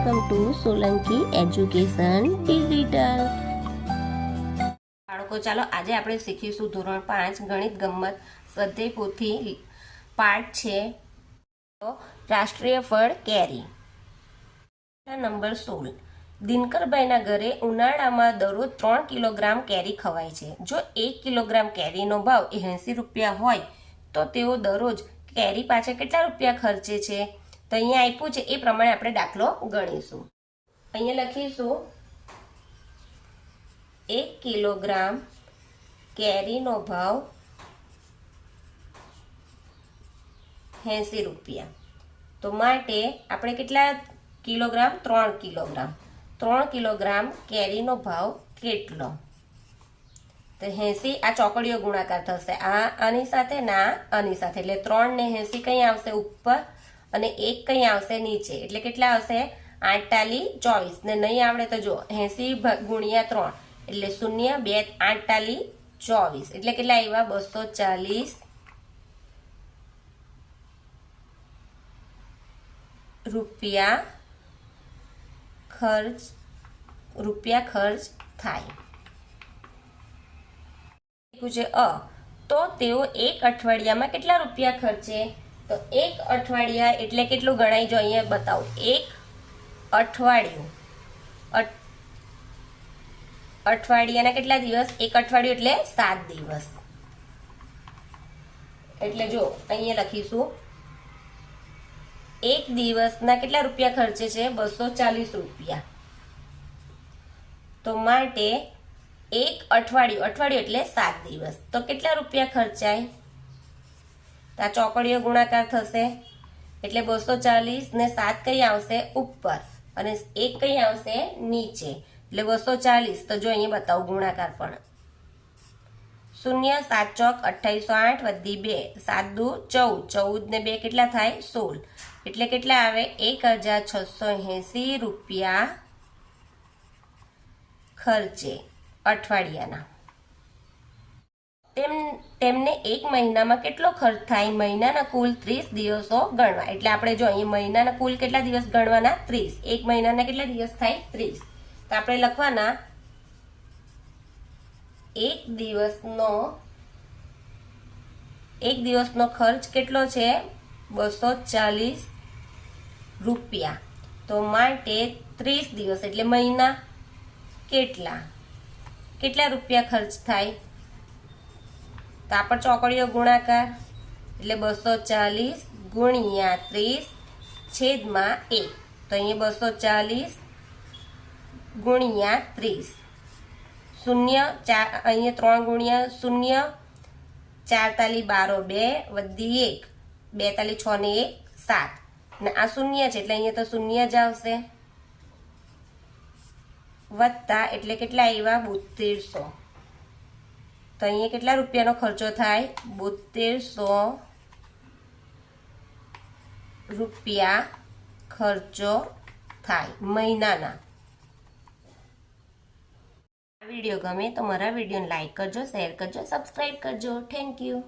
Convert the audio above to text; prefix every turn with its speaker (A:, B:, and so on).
A: Welcome to Solanki education digital. બાળકો ચાલો આજે આપણે શીખીશું ધોરણ 5 ગણિત ગમ્મત સ્વાધ્યાય પોથી પાઠ છે રાષ્ટ્રીય ફળ કેરી। નંબર 16 દિનકરભાઈના ઘરે ઉનાળામાં દરરોજ 3 કિલોગ્રામ કેરી ખવાય છે। જો 1 કિલોગ્રામ કેરીનો ભાવ 80 રૂપિયા હોય તો તેઓ દરરોજ કેરી પાછળ કેટલા રૂપિયા ખર્ચે છે? તો અહીંયા આપ્યું છે એ પ્રમાણે આપણે દાખલો ગણીશું। અહીંયા લખીશું 1 કિલોગ્રામ કેરીનો ભાવ 80 રૂપિયા। તો માટે આપણે કેટલા કિલોગ્રામ? 3 કિલોગ્રામ। 3 કિલોગ્રામ કેરીનો ભાવ કેટલો? તો 80 આ ચોકડીઓ ગુણાકાર થશે, આની સાથે ના આની સાથે, એટલે 3 ને 80 કઈ આવશે ઉપર અને 1 કઈ આવશે નીચે, એટલે કેટલા આવશે? 8 તાલી 24 ને નહીં આવડે તો જો 80 ગુણ્યા 3 એટલે 0 2 8 તાલી 24 એટલે કેટલા આવ્યા? 240 રૂપિયા ખર્ચ થાય। તો તેઓ એક અઠવાડિયામાં કેટલા રૂપિયા ખર્ચે? તો એક અઠવાડિયા એટલે કેટલું ગણાય? જો અહીંયા બતાવું, એક અઠવાડિયું, અઠવાડિયાના કેટલા દિવસ? એક અઠવાડિયું એટલે 7 દિવસ। એટલે જો અહીંયા લખીશું એક દિવસના કેટલા રૂપિયા ખર્ચે છે? 240 રૂપિયા। તો માટે એક અઠવાડિયું એટલે 7 દિવસ, તો કેટલા રૂપિયા ખર્ચાય? તો આ ચોકડીઓ ગુણાકાર થશે એટલે 240 ને 7 કઈ આવશે? ઉપર અને 1 કઈ આવશે? નીચે, એટલે 240। તો જો અહીંયા બતાવું ગુણાકાર પણ 0 7 ચોક 2808 વધી 2 7 દુ 14, 14 ને 2 કેટલા થાય? 16, એટલે કેટલા આવે? 1680 રૂપિયા ખર્ચે અઠવાડિયાના। તેમને એક મહિનામાં કેટલો ખર્ચ થાય? મહિનાના કુલ 30 દિવસો ગણવા, એટલે આપણે જો અહીં મહિનાના કુલ કેટલા દિવસ ગણવાના? 30। એક મહિનાના કેટલા દિવસ થાય? 30। તો આપણે લખવાના એક દિવસનો ખર્ચ કેટલો છે? 240 રૂપિયા। તો માટે 30 દિવસ એટલે મહિના કેટલા રૂપિયા ખર્ચ થાય? તો આપણે ચોકડીઓ ગુણાકાર એટલે 240 ગુણ્યા 30 છેદમાં 1। તો અહીંયા 240 ગુણ્યા 30, 0 4 અહીંયા 3 ગુણ્યા 0 4 તાલી 12 2 વધી 1 2 તાલી 6 ને 1 7 ને આ 0 છે એટલે અહીંયા તો 0 જ આવશે, વત્તા એટલે કેટલા આવ્યા? 7200। તો અહીંયા કેટલા રૂપિયાનો ખર્ચો થાય? 7200 રૂપિયા ખર્ચો થાય મહિનાના। વિડીયો ગમે તો મારા વિડીયોને લાઈક કરજો, શેર કરજો, સબસ્ક્રાઈબ કરજો। Thank you.